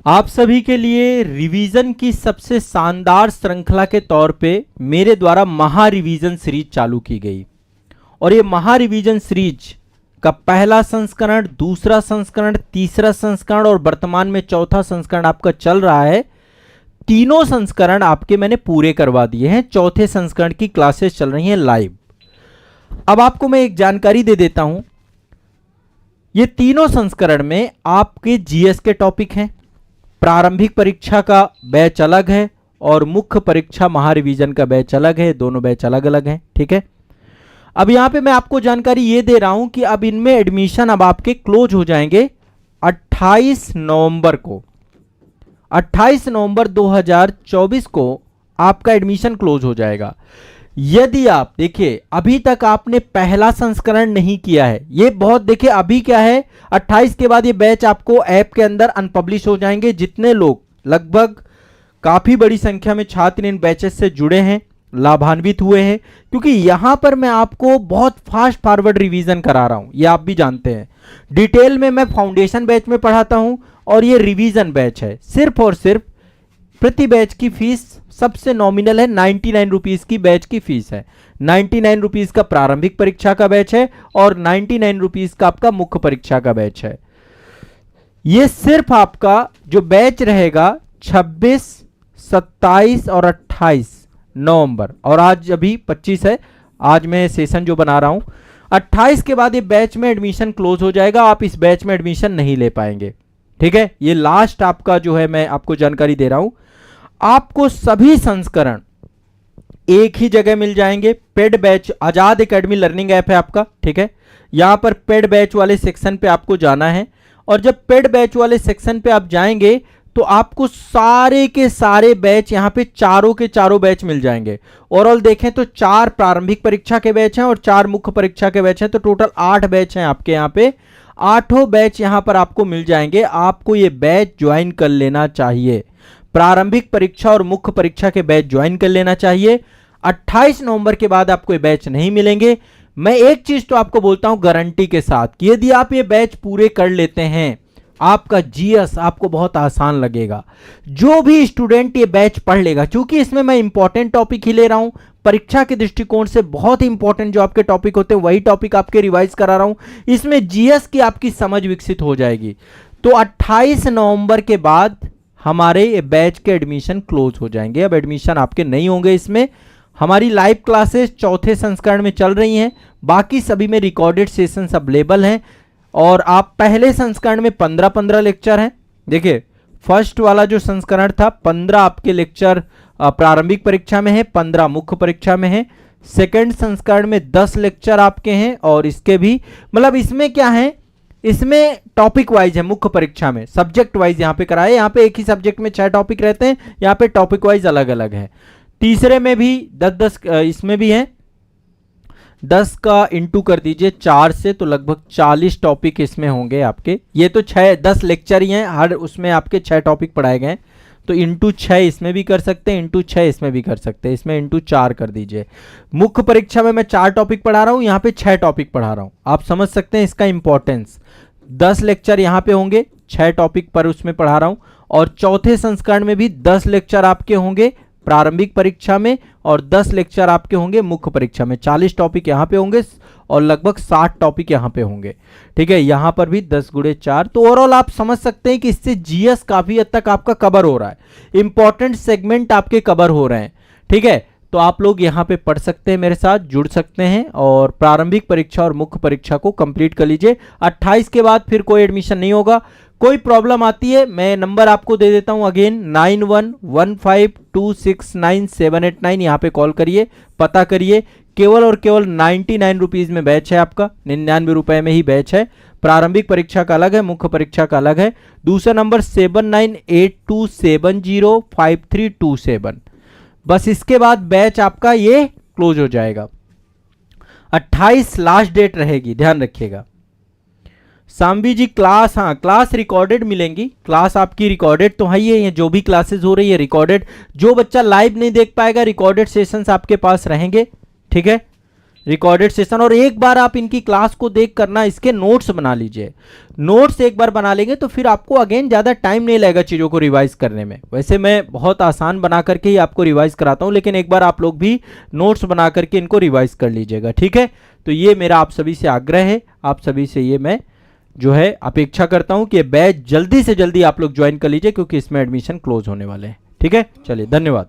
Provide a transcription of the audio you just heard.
आप सभी के लिए रिवीजन की सबसे शानदार श्रृंखला के तौर पे मेरे द्वारा महा रिवीजन सीरीज चालू की गई और ये महा रिवीजन सीरीज का पहला संस्करण, दूसरा संस्करण, तीसरा संस्करण और वर्तमान में चौथा संस्करण आपका चल रहा है। तीनों संस्करण आपके मैंने पूरे करवा दिए हैं। चौथे संस्करण की क्लासेस चल रही हैं लाइव। अब आपको मैं एक जानकारी दे देता हूं, ये तीनों संस्करण में आपके जीएस के टॉपिक हैं। प्रारंभिक परीक्षा का बैच अलग है और मुख्य परीक्षा महारिवीजन का बैच अलग है। दोनों बैच अलग अलग हैं, ठीक है। अब यहां पे मैं आपको जानकारी ये दे रहा हूं कि अब इनमें एडमिशन अब आपके क्लोज हो जाएंगे 28 नवंबर को। 28 नवंबर 2024 को आपका एडमिशन क्लोज हो जाएगा। यदि आप देखिए अभी तक आपने पहला संस्करण नहीं किया है, ये बहुत देखिए अभी क्या है 28 के बाद ये बैच आपको ऐप के अंदर अनपब्लिश हो जाएंगे। जितने लोग लगभग काफी बड़ी संख्या में छात्र इन बैचेस से जुड़े हैं, लाभान्वित हुए हैं, क्योंकि यहां पर मैं आपको बहुत फास्ट फॉरवर्ड रिवीजन करा रहा हूं। ये आप भी जानते हैं, डिटेल में मैं फाउंडेशन बैच में पढ़ाता हूं और ये रिवीजन बैच है। सिर्फ और सिर्फ प्रति बैच की फीस सबसे नॉमिनल है, 99 रुपीज की बैच की फीस है। 99 रुपीज का प्रारंभिक परीक्षा का बैच है और 99 रुपीज का आपका मुख्य परीक्षा का बैच है। ये सिर्फ आपका जो बैच रहेगा 26, 27 और 28 नवंबर, और आज अभी 25 है, आज मैं सेशन जो बना रहा हूं। 28 के बाद ये बैच में एडमिशन क्लोज हो जाएगा। आप इस बैच में एडमिशन नहीं ले पाएंगे, ठीक है। ये लास्ट आपका जो है मैं आपको जानकारी दे रहा हूं। आपको सभी संस्करण एक ही जगह मिल जाएंगे। पेड बैच आजाद एकेडमी लर्निंग ऐप है आपका, ठीक है। यहां पर पेड बैच वाले सेक्शन पे आपको जाना है और जब पेड बैच वाले सेक्शन पे आप जाएंगे तो आपको सारे के सारे बैच यहां पे चारों के चारों बैच मिल जाएंगे। ओवरऑल देखें तो 4 प्रारंभिक परीक्षा के बैच हैं और 4 मुख्य परीक्षा के बैच हैं, तो टोटल 8 बैच हैं आपके यहां पे। 8 बैच यहां पर आपको मिल जाएंगे। आपको ये बैच ज्वाइन कर लेना चाहिए। प्रारंभिक परीक्षा और मुख्य परीक्षा के बैच ज्वाइन कर लेना चाहिए। 28 नवंबर के बाद आपको ये बैच नहीं मिलेंगे। मैं एक चीज तो आपको बोलता हूं गारंटी के साथ कि यदि आप ये बैच पूरे कर लेते हैं, आपका जीएस आपको बहुत आसान लगेगा। जो भी स्टूडेंट ये बैच पढ़ लेगा, क्योंकि इसमें मैं इंपॉर्टेंट टॉपिक ही ले रहा हूं, परीक्षा के दृष्टिकोण से बहुत इंपॉर्टेंट जो आपके टॉपिक होते हैं वही टॉपिक आपके रिवाइज करा रहा हूं। इसमें जीएस की आपकी समझ विकसित हो जाएगी। तो 28 नवंबर के बाद हमारे ये बैच के एडमिशन क्लोज हो जाएंगे। अब एडमिशन आपके नहीं होंगे इसमें। हमारी लाइव क्लासेस चौथे संस्करण में चल रही हैं, बाकी सभी में रिकॉर्डेड सेशंस अवेलेबल हैं। और आप पहले संस्करण में 15-15 लेक्चर हैं। देखिए फर्स्ट वाला जो संस्करण था 15 आपके लेक्चर प्रारंभिक परीक्षा में है, 15 मुख्य परीक्षा में है। सेकंड संस्करण में 10 लेक्चर आपके हैं और इसके भी मतलब इसमें क्या है, इसमें टॉपिक वाइज है। मुख्य परीक्षा में सब्जेक्ट वाइज यहाँ पे कराए, यहाँ पे एक ही सब्जेक्ट में 6 टॉपिक रहते हैं, यहाँ पे टॉपिक वाइज अलग अलग है। तीसरे में भी 10-10 इसमें भी है। 10 का इंटू कर दीजिए 4 से, तो लगभग 40 टॉपिक इसमें होंगे आपके। ये तो 10 लेक्चर ही हैं, हर उसमें आपके 6 टॉपिक पढ़ाए गए, तो इंटू 6 इसमें भी कर सकते हैं, इंटू 6 इसमें भी कर सकते हैं, इसमें इंटू 4 कर दीजिए। मुख्य परीक्षा में मैं 4 टॉपिक पढ़ा रहा हूं, यहाँ पे 6 टॉपिक पढ़ा रहा हूं। आप समझ सकते हैं इसका इंपॉर्टेंस। 10 लेक्चर यहाँ पे होंगे, 6 टॉपिक पर उसमें पढ़ा रहा हूं। और चौथे संस्करण में भी 10 लेक्चर आपके होंगे प्रारंभिक परीक्षा में और 10 लेक्चर आपके होंगे मुख्य परीक्षा में। 40 टॉपिक यहाँ पे होंगे और लगभग 60 टॉपिक यहाँ पे होंगे, ठीक है। यहाँ पर भी 10 गुणे 4, तो ओवरऑल आप समझ सकते हैं कि इससे जीएस काफी हद तक आपका कवर हो रहा है। इंपॉर्टेंट सेगमेंट आपके कवर हो रहे हैं, ठीक है। तो आप लोग यहाँ पे पढ़ सकते हैं, मेरे साथ जुड़ सकते हैं और प्रारंभिक परीक्षा और मुख्य परीक्षा को कंप्लीट कर लीजिए। 28 के बाद फिर कोई एडमिशन नहीं होगा। कोई प्रॉब्लम आती है मैं नंबर आपको दे देता हूं अगेन, 9115269789। यहाँ पे कॉल करिए, पता करिए। केवल और केवल 99 रुपीज में बैच है आपका, 99 रुपए में ही बैच है। प्रारंभिक परीक्षा का अलग है, मुख्य परीक्षा का अलग है। दूसरा नंबर 7982705327। बस इसके बाद बैच आपका ये क्लोज हो जाएगा। 28 लास्ट डेट रहेगी, ध्यान रखिएगा। सांबी जी क्लास, हाँ क्लास रिकॉर्डेड मिलेंगी। क्लास आपकी रिकॉर्डेड तो है ही है, जो भी क्लासेस हो रही है रिकॉर्डेड। जो बच्चा लाइव नहीं देख पाएगा, रिकॉर्डेड सेशंस आपके पास रहेंगे, ठीक है। रिकॉर्डेड सेशन, और एक बार आप इनकी क्लास को देख करना इसके नोट्स बना लीजिए। नोट्स एक बार बना लेंगे तो फिर आपको अगेन ज़्यादा टाइम नहीं लगेगा चीज़ों को रिवाइज करने में। वैसे मैं बहुत आसान बना करके ही आपको रिवाइज कराता हूँ, लेकिन एक बार आप लोग भी नोट्स बना करके इनको रिवाइज कर लीजिएगा, ठीक है। तो ये मेरा आप सभी से आग्रह है, आप सभी से ये मैं जो है अपेक्षा करता हूँ कि बैच जल्दी से जल्दी आप लोग ज्वाइन कर लीजिए, क्योंकि इसमें एडमिशन क्लोज होने वाले हैं, ठीक है। चलिए, धन्यवाद।